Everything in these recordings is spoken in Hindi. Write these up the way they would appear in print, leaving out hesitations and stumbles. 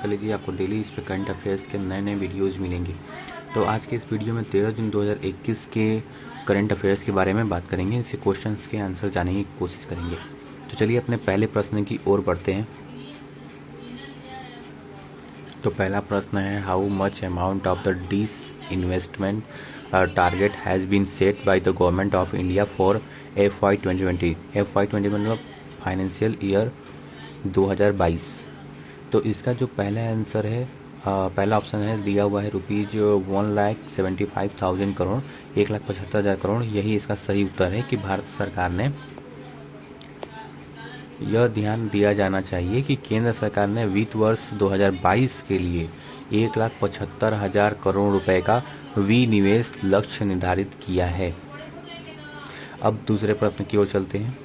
कर लीजिए, आपको डेली इस पे करंट अफेयर्स के नए नए वीडियोज़ मिलेंगे। तो आज के इस वीडियो में 13 जून 2021 के करंट अफेयर्स के बारे में बात करेंगे। इससे क्वेश्चंस के आंसर जानने की कोशिश करेंगे। तो चलिए अपने पहले प्रश्न की ओर बढ़ते हैं। तो पहला प्रश्न है, how much amount of the disinvestment target has been set by the government of India for FY 2020। FY 20 मतलब फाइनेंशियल ईयर 2022। तो इसका जो पहला आंसर है, पहला ऑप्शन है दिया हुआ है ₹1,75,000 करोड़, 1,75,000 करोड़। यही इसका सही उत्तर है कि भारत सरकार ने, यह ध्यान दिया जाना चाहिए कि केंद्र सरकार ने वित्त वर्ष 2022 के लिए 1,75,000 करोड़ रुपए का विनिवेश लक्ष्य निर्धारित किया है। अब दूसरे प्रश्न की ओर चलते हैं।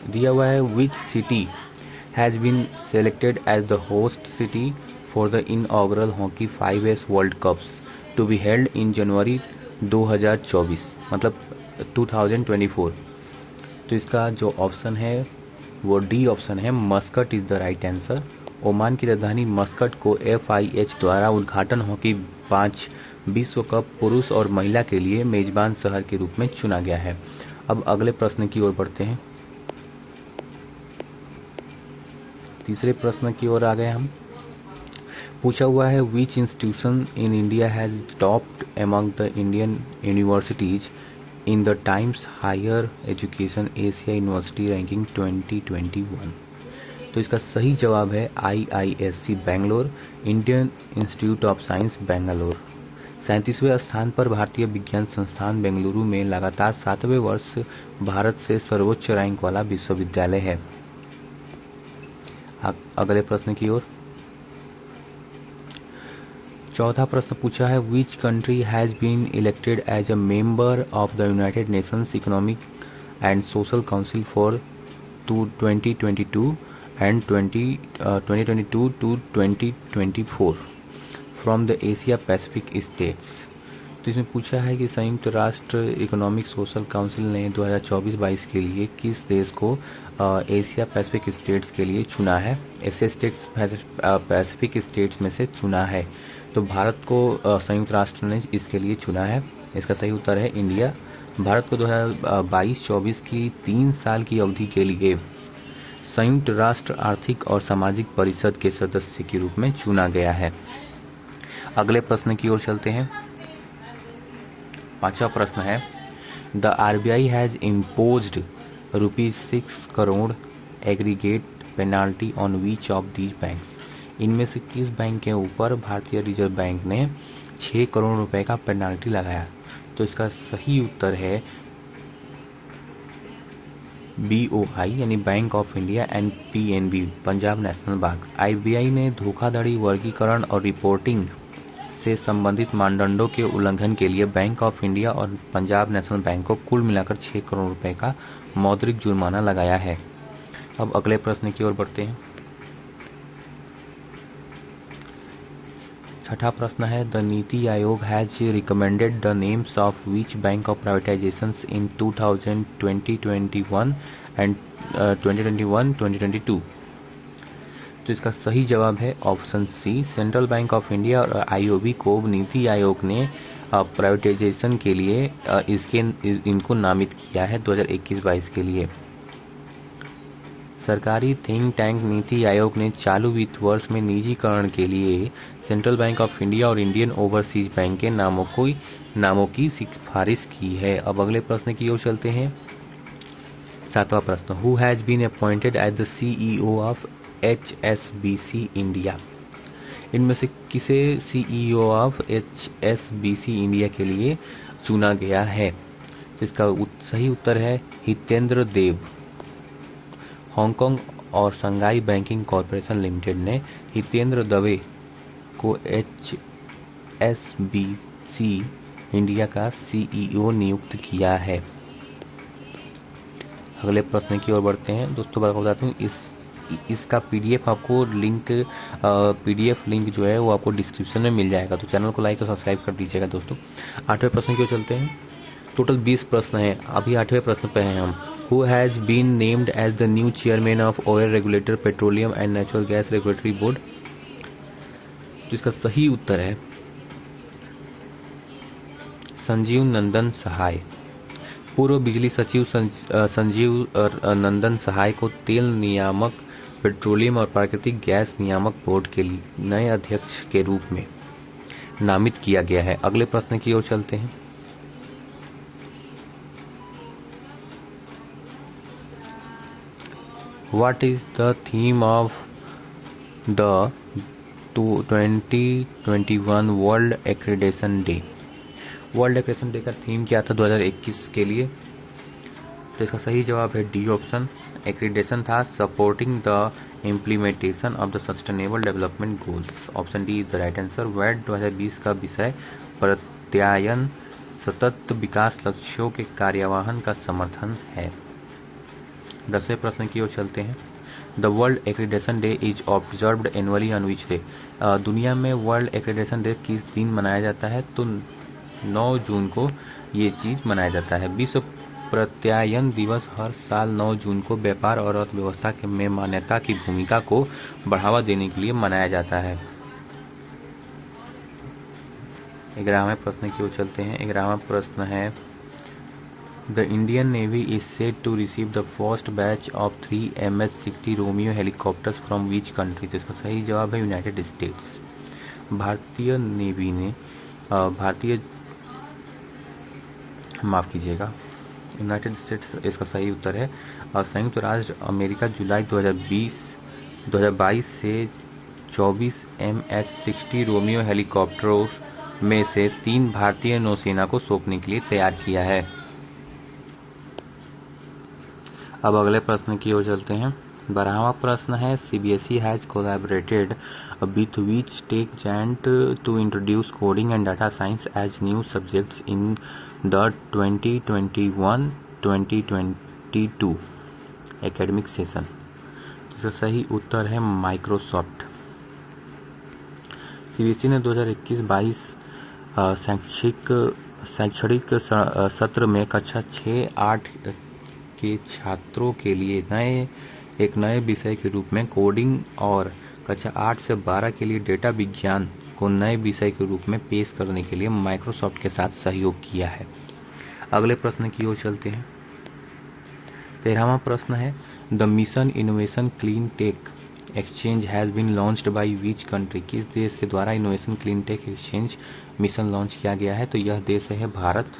दिया हुआ है, which city has been selected as the host city for the inaugural hockey 5S world cups to be held in January 2024 मतलब 2024। तो इसका जो ऑप्शन है वो डी ऑप्शन है, Muscat is the right answer. Oman की राजधानी मस्कट को FIH द्वारा उद्घाटन हॉकी 5 विश्व कप पुरुष और महिला के लिए मेजबान शहर के रूप में चुना गया है। अब अगले प्रश्न की ओर बढ़ते हैं। तीसरे प्रश्न की ओर आ गए हम। पूछा हुआ है, which institution in India has topped among the Indian universities in the Times Higher Education Asia University ranking 2021। तो इसका सही जवाब है IISc Bangalore, Indian institute of science Bangalore. 37वें स्थान पर भारतीय विज्ञान संस्थान बेंगलुरु में लगातार 7वें वर्ष भारत से सर्वोच्च रैंक वाला विश्वविद्यालय है। अगले प्रश्न की ओर। चौथा प्रश्न पूछा है, which country has been elected as a member of the United Nations Economic and Social Council for 2022 and 2022 to 2024 from the Asia Pacific states. तो इसमें पूछा है कि संयुक्त राष्ट्र इकोनॉमिक सोशल काउंसिल ने 2024-22 के लिए किस देश को एशिया पैसिफिक स्टेट्स के लिए चुना है। एशिया स्टेट्स पैसिफिक स्टेट्स में से चुना है। तो भारत को संयुक्त राष्ट्र ने इसके लिए चुना है। इसका सही उत्तर है इंडिया। भारत को 2022-24 की 3 साल की अवधि के लिए संयुक्त राष्ट्र आर्थिक और सामाजिक परिषद के सदस्य के रूप में चुना गया है। अगले प्रश्न की ओर चलते हैं। पांचवा प्रश्न है, the RBI has imposed ₹6 crore aggregate penalty on which of these banks. इनमें से किस बैंक के ऊपर भारतीय रिजर्व बैंक ने 6 करोड़ रुपए का पेनाल्टी लगाया। तो इसका सही उत्तर है BOI यानी bank of India and PNB Punjab national bank. RBI ने धोखाधड़ी वर्गीकरण और रिपोर्टिंग से संबंधित मानदंडों के उल्लंघन के लिए बैंक ऑफ इंडिया और पंजाब नेशनल बैंक को कुल मिलाकर 6 करोड़ रुपए का मौद्रिक जुर्माना लगाया है। अब अगले प्रश्न की ओर बढ़ते हैं। छठा प्रश्न है, the NITI Aayog has recommended the names of which bank of privatizations in 2021 and 2022। तो इसका सही जवाब है option C, central bank of India और IOB को नीति आयोग ने प्राइवेटाइजेशन के लिए इनको नामित किया है 2021-22 के लिए। सरकारी थिंक टैंक नीति आयोग ने चालू वित्त वर्ष में निजीकरण के लिए सेंट्रल बैंक ऑफ इंडिया और इंडियन ओवरसीज बैंक के नामों की सिफारिश की है। अब अगले प्रश्न की ओर चलते हैं। सातवां प्रश्न, who has been appointed as the CEO of HSBC India. इनमें से किसे CEO ऑफ HSBC इंडिया के लिए चुना गया है। तो इसका सही उत्तर है हितेंद्र देव। हांगकांग और संघाई बैंकिंग कॉरपोरेशन लिमिटेड ने हितेंद्र दवे को HSBC इंडिया का CEO नियुक्त किया है। अगले प्रश्न की ओर बढ़ते हैं। दोस्तों बताता हूँ, इसका PDF आपको PDF लिंक जो है वो आपको डिस्क्रिप्शन में मिल जाएगा। तो चैनल को लाइक और सब्सक्राइब कर दीजिएगा दोस्तों। 8वें प्रश्न की ओर चलते हैं। टोटल 20 प्रश्न हैं, अभी 8वें प्रश्न पे हैं हम। Who has been named as the new chairman of oil regulator Petroleum and Natural Gas Regulatory Board? तो इसका सही उत्तर है संजीव नंदन सहाय। पूर्व बिजली सचिव संजीव नंदन सहाय को तेल नियामक, पेट्रोलियम और प्राकृतिक गैस नियामक बोर्ड के नए अध्यक्ष के रूप में नामित किया गया है। अगले प्रश्न की ओर चलते हैं। What is the theme of the 2021 World Accreditation Day? World accreditation day का थीम क्या था 2021 के लिए? तो इसका सही जवाब है डी ऑप्शन। एक्रेडिटेशन था supporting the implementation of the sustainable development goals. Option D is the right answer. World 2020 का विषय प्रत्यायन सतत विकास लक्ष्यों के कार्यवाहन का समर्थन है। 10वें प्रश्न की ओर चलते हैं। The world accreditation day is observed annually on which day? दुनिया में वर्ल्ड एक्रेडिटेशन डे किस दिन मनाया जाता है? तो 9 जून को ये चीज मनाया जाता है। विश्व प्रत्यायन दिवस हर साल 9 जून को व्यापार और अर्थव्यवस्था में मान्यता की भूमिका को बढ़ावा देने के लिए मनाया जाता है। 11वें प्रश्न की ओर चलते हैं। 11वां प्रश्न है the Indian Navy is set to receive the first batch of 3 MS-60 Romeo helicopters from which country? इसका सही जवाब है यूनाइटेड स्टेट्स। भारतीय नेवी ने यूनाइटेड स्टेट्स इसका सही उत्तर है। और संयुक्त राष्ट्र अमेरिका जुलाई 2022 से 24 MS-60 रोमियो हेलीकॉप्टरों में से 3 भारतीय नौसेना को सौंपने के लिए तैयार किया है। अब अगले प्रश्न की ओर चलते हैं। 12वां प्रश्न है CBSE has collaborated with which tech giant to introduce coding and data science as new subjects in the 2021-2022 academic session? तो सही उत्तर है माइक्रोसॉफ्ट। CBSE ने 2021-22 शैक्षणिक सत्र में कक्षा 6-8 के छात्रों के लिए एक नए विषय के रूप में कोडिंग और कक्षा 8 से 12 के लिए डेटा विज्ञान को नए विषय के रूप में पेश करने के लिए माइक्रोसॉफ्ट के साथ सहयोग किया है। अगले प्रश्न की ओर चलते हैं। 13वां प्रश्न है the Mission Innovation Clean Tech Exchange has been launched by which country? किस देश के द्वारा Innovation Clean Tech Exchange Mission launch किया गया है? तो यह देश है भारत,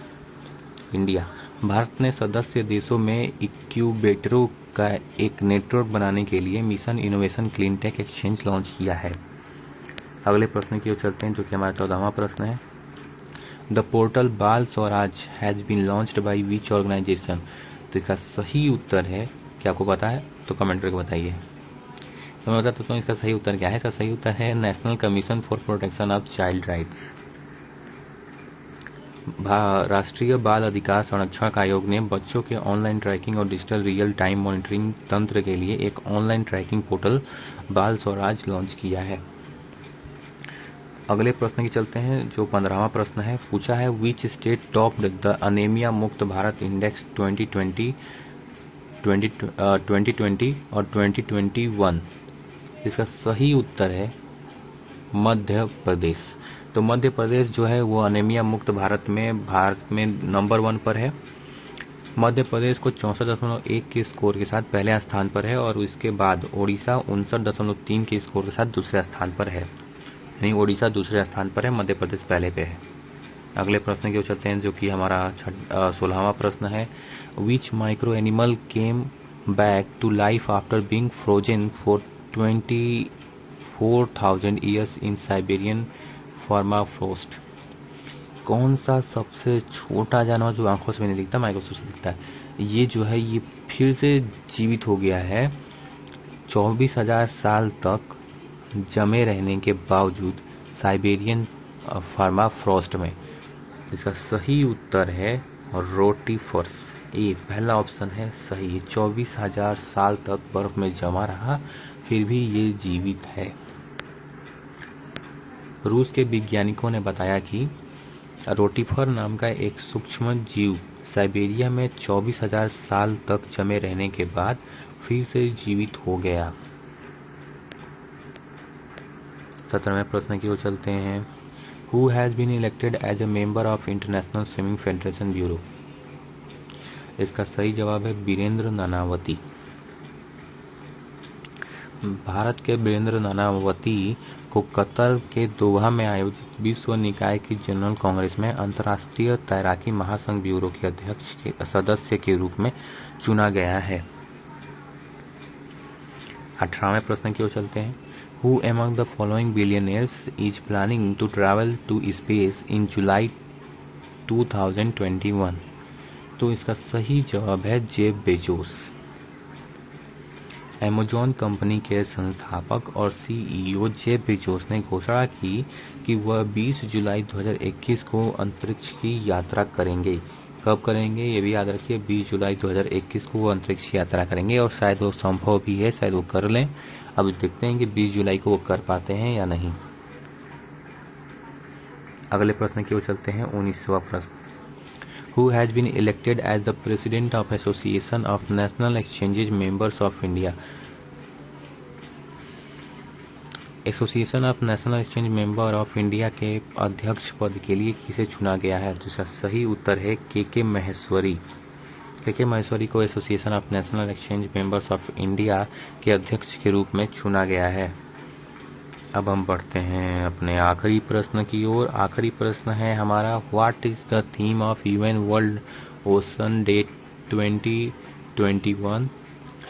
इंडिया। भारत ने सदस्य देशों में इक्यूबेटरों का एक नेटवर्क बनाने के लिए Mission Innovation Clean Tech Exchange launch किया है। अगले प्रश्न की ओर चलते हैं जो कि हमारा 14वां प्रश्न है। The portal Bal Swaraj has been launched by which organisation? तो इसका सही उत्तर है, क्या आपको पता है? तो कमेंट करके बताइए। तो मैं बताता हूँ इसका सही उत्तर क्या है। इसका सही उत्तर है national commission for protection of child rights. राष्ट्रीय बाल अधिकार संरक्षण आयोग ने बच्चों के ऑनलाइन ट्रैकिंग और डिजिटल रियल टाइम मॉनिटरिंग तंत्र के लिए एक online tracking portal Bal Swaraj launch किया है। अगले प्रश्न की चलते हैं जो 15वां प्रश्न है। पूछा है which state topped the anaemia मुक्त भारत इंडेक्स 2020 और 2021? इसका सही उत्तर है मध्य प्रदेश। तो मध्य प्रदेश जो है वो अनेमिया मुक्त भारत में नंबर 1 पर है। मध्य प्रदेश को 64.1 के स्कोर के साथ पहले स्थान पर है और इसके बाद ओडिशा 59.3 के स्कोर के साथ दूसरे स्थान पर है। नहीं, ओडिशा दूसरे स्थान पर है, मध्य प्रदेश पहले पे है। अगले प्रश्न की ओर चलते हैं जो कि हमारा 16वां प्रश्न है। Which micro animal came back to life after being frozen for 24,000 years in Siberian permafrost? कौन सा सबसे छोटा जानवर जो आंखों से नहीं दिखता, माइक्रोस्कोप से दिखता है, ये जो है ये फिर से जीवित हो गया है 24,000 साल तक जमे रहने के बावजूद साइबेरियन परमाफ्रोस्ट में? इसका सही उत्तर है रोटीफर्स। ए पहला ऑप्शन है सही। 24,000 साल तक बर्फ में जमा रहा फिर भी ये जीवित है। रूस के वैज्ञानिकों ने बताया कि रोटिफर नाम का एक सूक्ष्म जीव साइबेरिया में 24,000 साल तक जमे रहने के बाद फिर से जीवित हो गया। 17वें प्रश्न की ओर चलते हैं। Who has been elected as a member of International Swimming Federation Bureau? इसका सही जवाब है वीरेंद्र नानावती। भारत के वीरेंद्र नानावती को कतर के दोहा में आयोजित विश्व निकाय की जनरल कांग्रेस में अंतर्राष्ट्रीय तैराकी महासंघ ब्यूरो के अध्यक्ष के सदस्य के रूप में चुना गया है। 18वें प्रश्न की ओर चलते हैं। Who among the following billionaires is planning to travel to space in July 2021? तो इसका सही जवाब है जेफ बेजोस। अमेज़न कंपनी के संस्थापक और सीईओ जेफ बेजोस ने घोषणा की कि वह 20 जुलाई 2021 को अंतरिक्ष की यात्रा करेंगे। कब करेंगे ये भी याद रखिए, 20 जुलाई 2021 को वो अंतरिक्ष यात्रा करेंगे और शायद वो संभव भी है, शायद वो कर लें। अब देखते हैं कि 20 जुलाई को वो कर पाते हैं या नहीं। अगले प्रश्न की ओर चलते हैं। 19वां प्रश्न। Who has been elected as the President of Association of National Exchanges Members of India? Association of national exchange member of India के अध्यक्ष पद के लिए किसे चुना गया है? तो इसका सही उत्तर है के महेश्वरी। के महेश्वरी को association of national exchange members of India के अध्यक्ष के रूप में चुना गया है। अब हम बढ़ते हैं अपने आखिरी प्रश्न की ओर। आखिरी प्रश्न है हमारा, what is the theme of UN World Ocean Day 2021?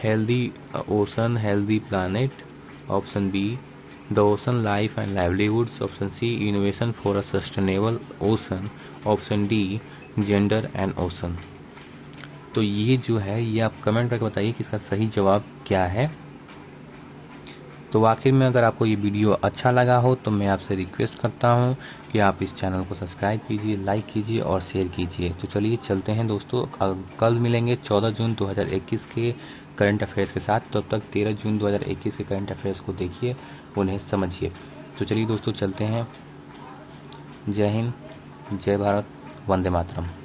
Healthy ocean healthy planet, option B the ocean life and livelihoods, option C innovation for a sustainable ocean, option D gender and ocean. तो ये जो है ये आप कमेंट करके बताइए कि इसका सही जवाब क्या है। तो आखिर में अगर आपको ये वीडियो अच्छा लगा हो तो मैं आपसे रिक्वेस्ट करता हूँ कि आप इस चैनल को सब्सक्राइब कीजिए, लाइक कीजिए और शेयर कीजिए। तो चलिए चलते हैं दोस्तों, कल मिलेंगे 14 जून 2021 के करंट अफेयर्स के साथ। तब तक 13 जून 2021 के करंट अफेयर्स को देखिए, उन्हें समझिए। तो चलिए दोस्तों चलते हैं। जय हिंद, जय भारत, वंदे मातरम।